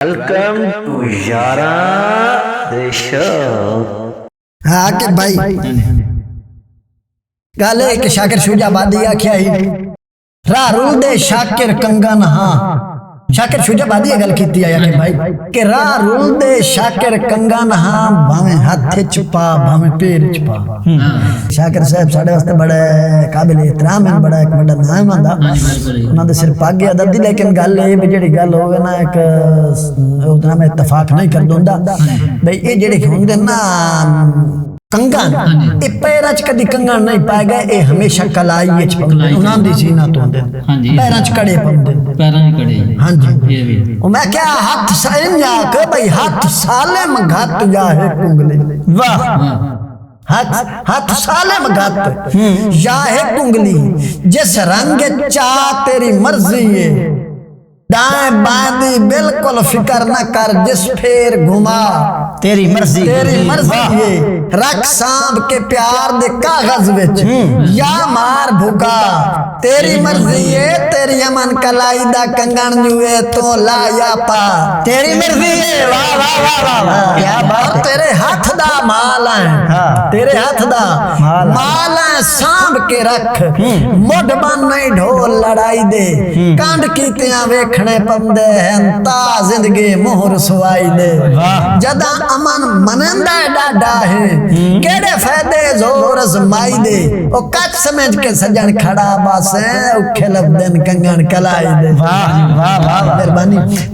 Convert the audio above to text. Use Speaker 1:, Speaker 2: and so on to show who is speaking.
Speaker 1: Welcome to यारा the show.
Speaker 2: हाँ के भाई गल एक शाकिर शुजाबादी आख्या ही राहुल दे शाकिर कंगन। हाँ शाकिर शुजाबादी गल की आया के भाई के राहुल दे शाकिर कंगन। हाँ भावे हाथ छुपा भावे पैर छुपा। शाकिर साहब साढ़े वास्ते बड़े काबिल एहतराम है, बड़ा एक बड़ा नाम आंदा उन्होंने सिर पागे अदब दी। लेकिन गल ये भी जी गल होवे ना एक उतना में इतफाक नहीं कर दूंगा भाई ये जेडे होंदे ना कंगन ये पैरां च कदी कंगन नहीं पाए गए, ये हमेशा कलाई च पाउंदे उन्हां दी जीनत होंदे पैरां च कड़े पाउंदे पैरां च कड़े। हां जी ओ मैं क्या हाथ समझा के भाई हाथ साले मघत जा है कुंगले। वाह हाथ साले मघत या है कुंगली जिस रंग चा तेरी मर्जी है। दाएं बाएं बिल्कुल फिक्र न कर जिस फेर घुमा तेरी मर्जी है। रख सांप के प्यार दे कागज विच या मार भूखा तेरी मर्जी है। तेरी अमन कलाई दा कंगन जुए तो ला या पा तेरी मर्जी है। वाह वाह वाह वाह क्या बात। तेरे हाथ दा माल है, तेरे हाथ दा माल है सांभ के रख मुठ बन नहीं ढोल लड़ाई दे। कांड कीतियां वेखणे पौंदे हैं ता जिंदगी मोहर सुवाई दे। जदा अमन मनंदा डाडा है केड़े फायदे जोर अजमाई दे। ओ कच समझ के सजन खड़ा बासे औखे लबदन कंगन कलाई दे। वाह वाह वाह मेहरबानी।